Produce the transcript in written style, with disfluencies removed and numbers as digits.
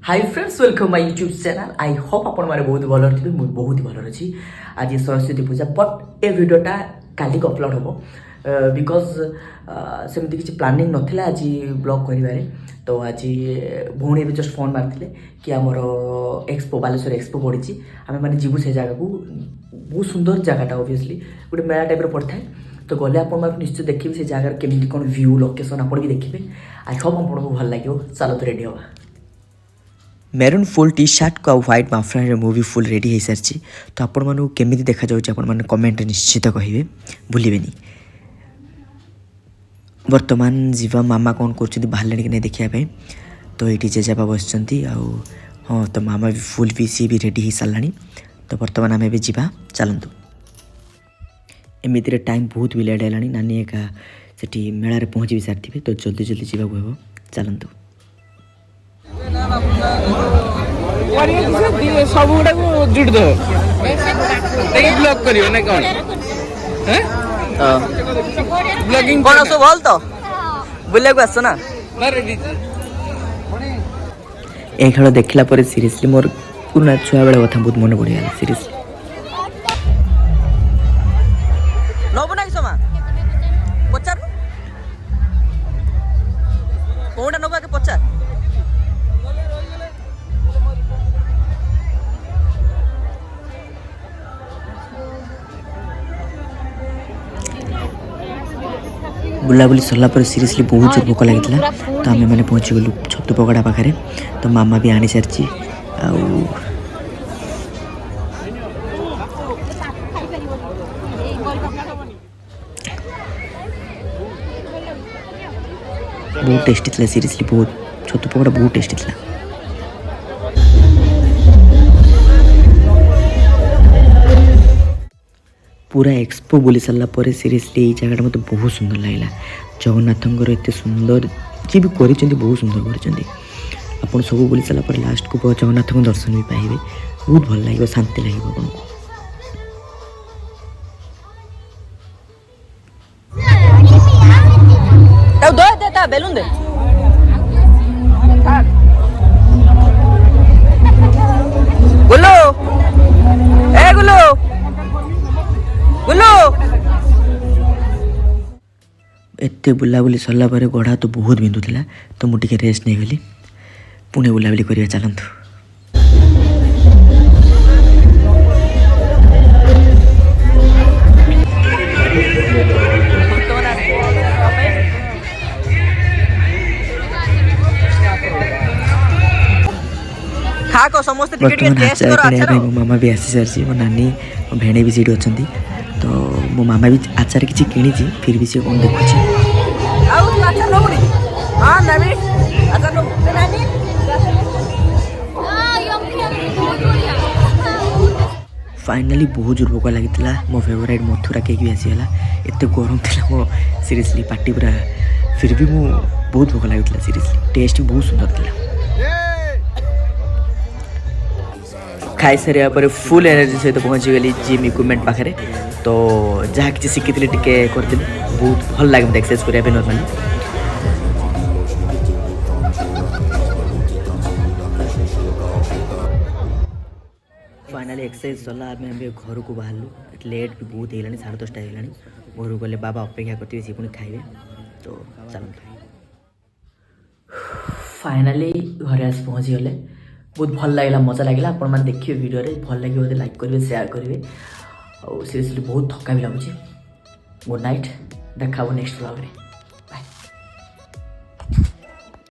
Hi friends welcome my YouTube channel I hope आपण माने बहुत भल थे मुझे बहुत ही भल अच्छी आज सरस्वती पूजा बट ए वीडियोटा काली अपलोड हम बिकज सेमती किसी प्लानिंग नाला आज ब्लॉग करें तो आज भौणी भी जस्ट फोन मारते कि आमर एक्सपो बालेश्वर एक्सपो पड़ी आम मैंने जीवु से जगह को बहुत सुंदर जगहटा ओबियसली गोटे मेला टाइप पड़ता है तो गले आप निश्चय देखिए से जगार केमी कौन व्यू लोकेशन आप भी देखिए आई होप आपको भल लगे चलो तो रेडी हवा मेरून फुल टी शर्ट को व्हाइट माफलर मूवी फुल रेडी हो सारी तो आपण मानू केमी देखा जाऊँ आपण कमेंट निश्चित कहे भूलें बर्तमान जीवा मामा कौन कर बाहर कि नहीं देखापी तो ये जेजेबा बस हाँ तो मामा भी फुल भी सी भी रेडी हो सारा तो बर्तमान आम जा चलतु एमती टाइम बहुत भी लेट है नानी एका से मेलार पहुँची भी सारी तो जल्दी जल्दी जावाक हम चलतु सब गुड़ा को जुड़ दो ब्लॉग करियो ना कौन ब्लॉगिंग कौन सब भल तो बुले को आस ना ए खेल देखला पर सीरियसली मोर पुराना छुआ बेला कथा बहुत मन पड़ गया सीरियसली नबु ना किसमा पचार कोडा नबु आके पचार बुलाबुली सरला पर सीरियसली बहुत जोर भोक लगी तो आम मैंने पहुँची गलु छतु पकड़ा पाखे तो मामा भी आनी सारी बहुत टेस्टी था सीरियसली बहुत छतु पकड़ा बहुत टेस्टी था पूरा एक्सपो बुली सारा पर सीरियसली ये जगह मतलब बहुत सुंदर लगे जगन्नाथ एत सुंदर जी भी कर बहुत सुंदर कर सब बुली सारा पर लास्ट को जगन्नाथ को दर्शन भी पाइबे बहुत भल लगे शांति लगे आपको बेलून दे गुल्लू ए गुल्लू गुल्लू एत बुलाबुली सरला पर गोड़ा तो बहुत बिंधुला तो मुझे रेस्ट नहीं गली पुणे बुलाबुली करिया चलतु मो मामा भी आसी सारी मो नानी मो भेणे भी सीट अच्छा तो मो मामा भी आचार किसी किणी फिर भी सी कौन देखुची फाइनाली बहुत जोर भोक लगी मो फेवरेट मथुरा केक भी आसीगला एत गरम था मो सीरियसली पार्टी पूरा फिर भी मो बहुत भोक लगी सीरियसली टेस्ट भी बहुत सुंदर था खाई सारे पर फुल एनर्जी सहित पहुँची गली जिम इक्विपमेंट पाखे तो जहाँ कि शिखी टी कर बहुत भल लगे मतलब एक्सरसाइज करने नर्माली फाइनाली एक्सरसाइज सरला आम घर को बाहर लेट भी बहुत है 10:30 है घर गले बाबा अपेक्षा करते सी पुणी खाइबे तो चल फाइनाली घर आस पहुँची गले बहुत भल लगे मजा लगे आपण मैंने देखिए वीडियो रे भल लगे बोलते लाइक करेंगे शेयर करेंगे और सीरियसली बहुत थका भी लगुच गुड नाइट देखा नेक्स्ट ब्लॉग रे।